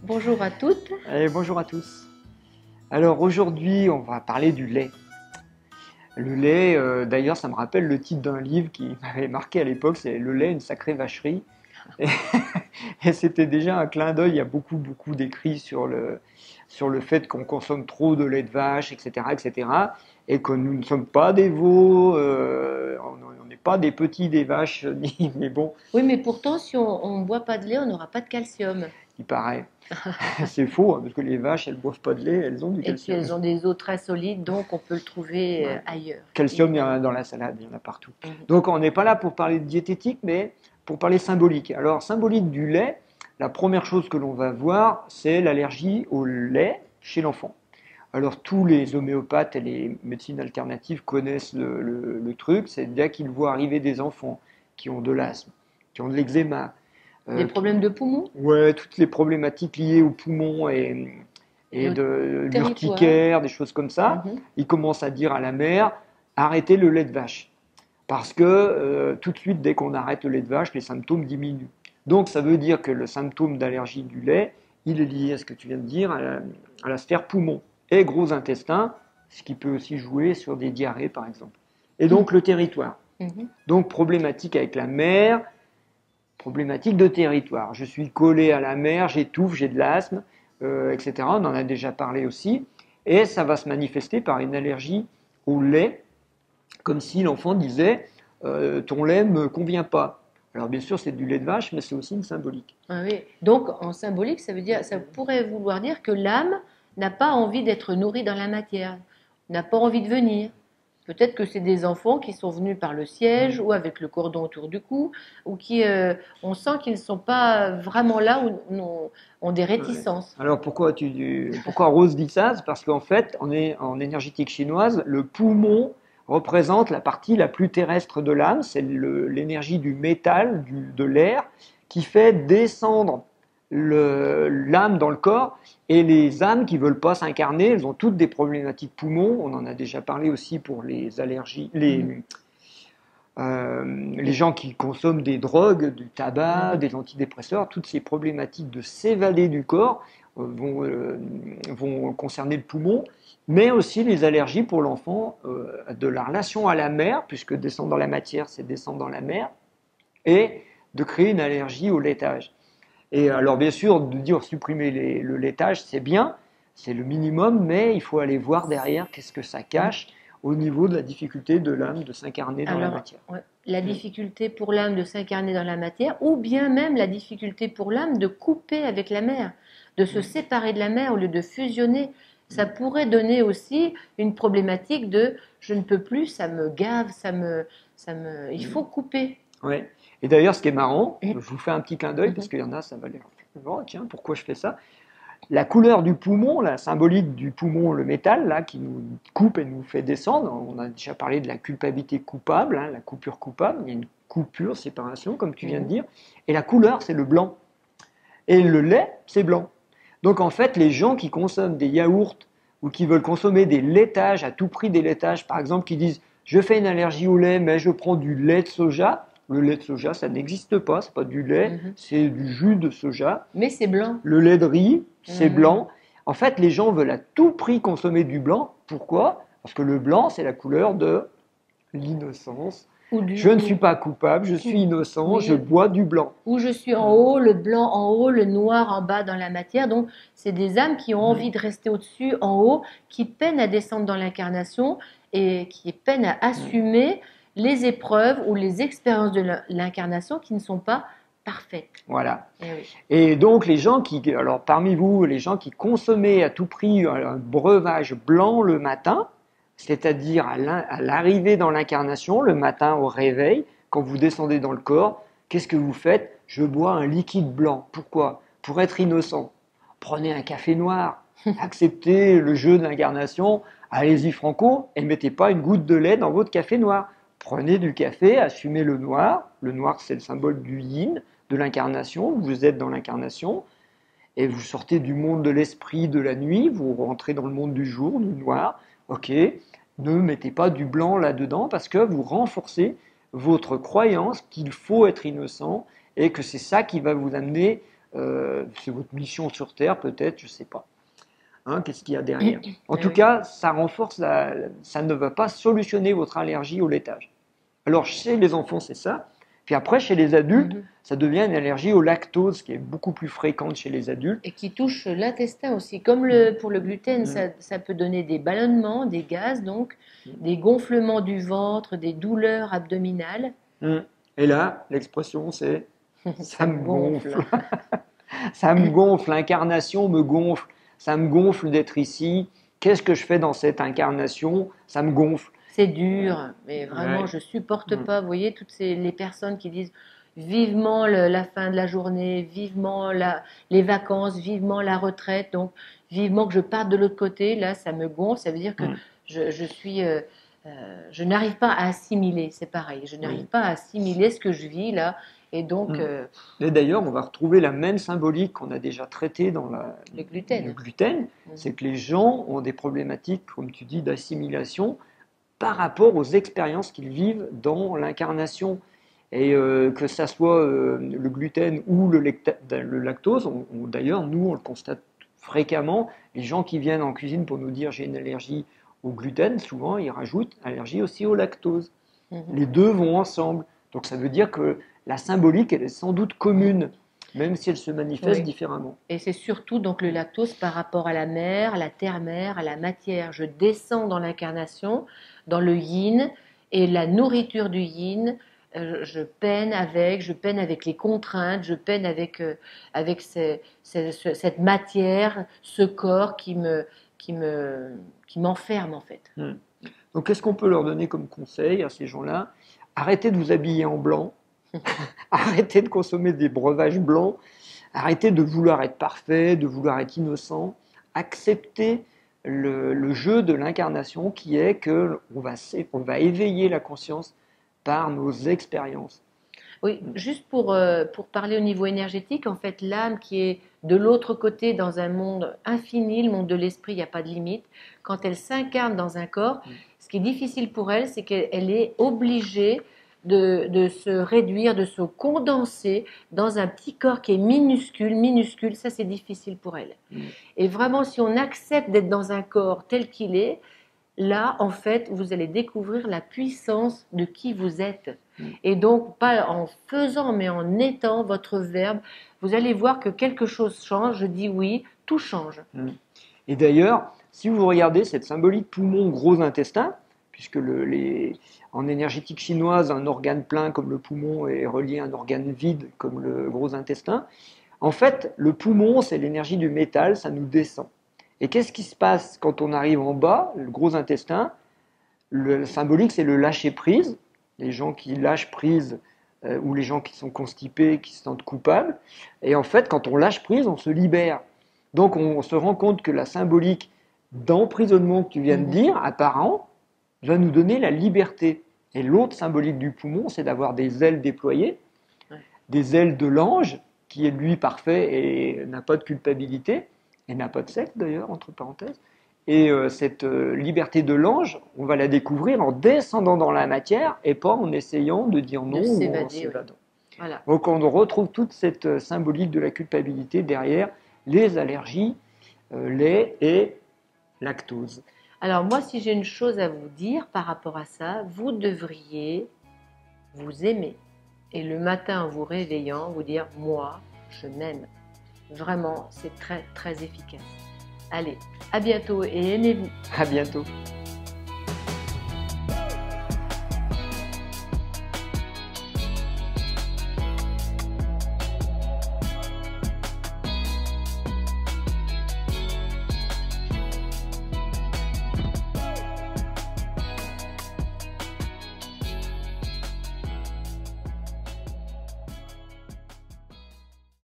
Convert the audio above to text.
Bonjour à toutes. Et bonjour à tous. Alors aujourd'hui, on va parler du lait. Le lait, d'ailleurs, ça me rappelle le titre d'un livre qui m'avait marqué à l'époque, c'est Le lait, une sacrée vacherie. Et, et c'était déjà un clin d'œil, il y a beaucoup d'écrits sur le fait qu'on consomme trop de lait de vache, etc., etc., et que nous ne sommes pas des veaux, on n'est pas des petits des vaches, mais bon, Oui, mais pourtant, si on ne boit pas de lait, on n'aura pas de calcium. il paraît. C'est faux, hein, parce que les vaches, elles ne boivent pas de lait, elles ont du Et puis, calcium. elles ont des os très solides, donc on peut le trouver Ouais. ailleurs. Calcium, il y en a dans la salade, il y en a partout. Mhm. Donc on n'est pas là pour parler de diététique, mais pour parler symbolique. Alors, symbolique du lait, la première chose que l'on va voir, c'est l'allergie au lait chez l'enfant. Alors tous les homéopathes et les médecines alternatives connaissent le truc, c'est dès qu'ils voient arriver des enfants qui ont de l'asthme, qui ont de l'eczéma, Des problèmes de poumons ouais, toutes les problématiques liées aux poumons et et au de territoire. l'urticaire, des choses comme ça, Mhm. ils commencent à dire à la mère, arrêtez le lait de vache. Parce que tout de suite, dès qu'on arrête le lait de vache, les symptômes diminuent. Donc ça veut dire que le symptôme d'allergie du lait, il est lié à ce que tu viens de dire, à la sphère poumon et gros intestin, ce qui peut aussi jouer sur des diarrhées par exemple. Et donc le territoire. Mhm. Donc problématique avec la mère, problématique de territoire. Je suis collé à la mer, j'étouffe, j'ai de l'asthme, etc. On en a déjà parlé aussi. Et ça va se manifester par une allergie au lait, comme si l'enfant disait ton lait ne me convient pas. Alors bien sûr, c'est du lait de vache, mais c'est aussi une symbolique. Ah oui. Donc, en symbolique, ça pourrait vouloir dire que l'âme n'a pas envie d'être nourrie dans la matière, n'a pas envie de venir. Peut-être que c'est des enfants qui sont venus par le siège ou avec le cordon autour du cou, ou qui, on sent qu'ils ne sont pas vraiment là ou ont des réticences. Alors pourquoi Rose dit ça? C'est parce qu'en fait, en énergétique chinoise, le poumon représente la partie la plus terrestre de l'âme, c'est l'énergie du métal, de l'air, qui fait descendre l'âme dans le corps. Et les âmes qui ne veulent pas s'incarner, elles ont toutes des problématiques poumons. On en a déjà parlé aussi pour les allergies, les gens qui consomment des drogues, du tabac, des antidépresseurs, toutes ces problématiques de s'évader du corps vont concerner le poumon, mais aussi les allergies pour l'enfant de la relation à la mer, puisque descendre dans la matière, c'est descendre dans la mer, et de créer une allergie au laitage. Et alors bien sûr, de dire supprimer le laitage, c'est bien, c'est le minimum, mais il faut aller voir derrière qu'est-ce que ça cache au niveau de la difficulté de l'âme de s'incarner dans la matière. Ouais, la difficulté pour l'âme de s'incarner dans la matière, ou bien même la difficulté pour l'âme de couper avec la mer, de se séparer de la mer au lieu de fusionner. Ça pourrait donner aussi une problématique de je ne peux plus, ça me gave, il faut couper. Ouais. Et d'ailleurs, ce qui est marrant, je vous fais un petit clin d'œil parce qu'il y en a, ça va les. Oh, tiens, pourquoi je fais ça? La couleur du poumon, la symbolique du poumon, le métal, là, qui nous coupe et nous fait descendre. On a déjà parlé de la culpabilité coupable, hein, la coupure coupable. Il y a une coupure, séparation, comme tu viens de dire. Et la couleur, c'est le blanc. Et le lait, c'est blanc. Donc en fait, les gens qui consomment des yaourts ou qui veulent consommer des laitages, à tout prix des laitages, par exemple, qui disent je fais une allergie au lait, mais je prends du lait de soja. Le lait de soja, ça n'existe pas, c'est pas du lait, c'est du jus de soja. Mais c'est blanc. Le lait de riz, c'est blanc. En fait, les gens veulent à tout prix consommer du blanc. Pourquoi? Parce que le blanc, c'est la couleur de l'innocence. Je ne suis pas coupable, je suis innocent, Oui. je bois du blanc. Où je suis en haut, le blanc en haut, le noir en bas dans la matière. Donc, c'est des âmes qui ont envie de rester au-dessus, en haut, qui peinent à descendre dans l'incarnation et qui peinent à assumer les épreuves ou les expériences de l'incarnation qui ne sont pas parfaites. Voilà. Eh oui. Et donc, alors parmi vous, les gens qui consommaient à tout prix un breuvage blanc le matin, c'est-à-dire à l'arrivée dans l'incarnation, le matin au réveil, quand vous descendez dans le corps, qu'est-ce que vous faites? Je bois un liquide blanc. Pourquoi? Pour être innocent. Prenez un café noir, acceptez le jeu de l'incarnation, allez-y franco, et ne mettez pas une goutte de lait dans votre café noir. Prenez du café, assumez le noir. Le noir, c'est le symbole du yin, de l'incarnation. Vous êtes dans l'incarnation, et vous sortez du monde de l'esprit de la nuit, vous rentrez dans le monde du jour, du noir. Ok, ne mettez pas du blanc là-dedans parce que vous renforcez votre croyance qu'il faut être innocent et que c'est ça qui va vous amener c'est votre mission sur Terre, peut-être, je ne sais pas. Hein, qu'est-ce qu'il y a derrière? En Eh tout oui. cas, ça renforce ça ne va pas solutionner votre allergie au laitage. Alors, chez les enfants, c'est ça. Puis après, chez les adultes, Mhm. ça devient une allergie au lactose, qui est beaucoup plus fréquente chez les adultes. Et qui touche l'intestin aussi. Comme pour le gluten, ça peut donner des ballonnements, des gaz, donc des gonflements du ventre, des douleurs abdominales. Mm. Et là, l'expression, c'est ça me gonfle. gonfle. Ça me gonfle, l'incarnation me gonfle. Ça me gonfle d'être ici. Qu'est-ce que je fais dans cette incarnation? Ça me gonfle. C'est dur, mais vraiment, Ouais. je supporte Mm. pas. Vous voyez, les personnes qui disent vivement la fin de la journée, vivement les vacances, vivement la retraite, donc vivement que je parte de l'autre côté. Là, ça me gonfle. Ça veut dire que Mm. je n'arrive pas à assimiler. C'est pareil. Je n'arrive Oui. pas à assimiler ce que je vis là. Et donc, Mm. Et d'ailleurs, on va retrouver la même symbolique qu'on a déjà traitée dans le gluten. le gluten. Mm. C'est que les gens ont des problématiques, comme tu dis, d'assimilation par rapport aux expériences qu'ils vivent dans l'incarnation. Et que ça soit le gluten ou le lactose, d'ailleurs, nous, on le constate fréquemment. Les gens qui viennent en cuisine pour nous dire j'ai une allergie au gluten, souvent, ils rajoutent allergie aussi au lactose. Mhm. Les deux vont ensemble. Donc ça veut dire que la symbolique, elle est sans doute commune, même si elle se manifeste Oui. différemment. Et c'est surtout donc le lactose par rapport à la mère, à la terre-mère, à la matière. Je descends dans l'incarnation, dans le yin, et la nourriture du yin, je peine avec les contraintes, je peine avec cette matière, ce corps qui m'enferme en fait. Donc qu'est-ce qu'on peut leur donner comme conseil à ces gens-là? Arrêtez de vous habiller en blanc, arrêtez de consommer des breuvages blancs, arrêtez de vouloir être parfait, de vouloir être innocent, acceptez le jeu de l'incarnation qui est qu'on va éveiller la conscience par nos expériences. Oui, juste pour parler au niveau énergétique, en fait, l'âme qui est de l'autre côté dans un monde infini, le monde de l'esprit, il n'y a pas de limite, quand elle s'incarne dans un corps, ce qui est difficile pour elle, c'est qu'elle est obligée de se réduire, de se condenser dans un petit corps qui est minuscule, minuscule, ça c'est difficile pour elle. Et vraiment, si on accepte d'être dans un corps tel qu'il est, là, en fait, vous allez découvrir la puissance de qui vous êtes. Et donc, pas en faisant, mais en étant votre verbe, vous allez voir que quelque chose change. Je dis oui, tout change. Et d'ailleurs, si vous regardez cette symbolique poumon-gros intestin, puisque en énergétique chinoise, un organe plein comme le poumon est relié à un organe vide comme le gros intestin, en fait, le poumon, c'est l'énergie du métal, ça nous descend. Et qu'est-ce qui se passe quand on arrive en bas, le gros intestin? Le symbolique, c'est le lâcher-prise. Les gens qui lâchent prise ou les gens qui sont constipés, qui se sentent coupables. Et en fait, quand on lâche prise, on se libère. Donc, on se rend compte que la symbolique d'emprisonnement que tu viens de dire, apparent, va nous donner la liberté. Et l'autre symbolique du poumon, c'est d'avoir des ailes déployées, des ailes de l'ange, qui est lui parfait et n'a pas de culpabilité, et n'a pas de secte d'ailleurs, entre parenthèses. Et cette liberté de l'ange, on va la découvrir en descendant dans la matière et pas en essayant de dire non ou en s'évadant. Voilà. Donc on retrouve toute cette symbolique de la culpabilité derrière les allergies, lait et lactose. Alors moi, si j'ai une chose à vous dire par rapport à ça, vous devriez vous aimer. Et le matin, en vous réveillant, vous dire « moi, je m'aime ». Vraiment, c'est très, très efficace. Allez, à bientôt et aimez-vous. À bientôt.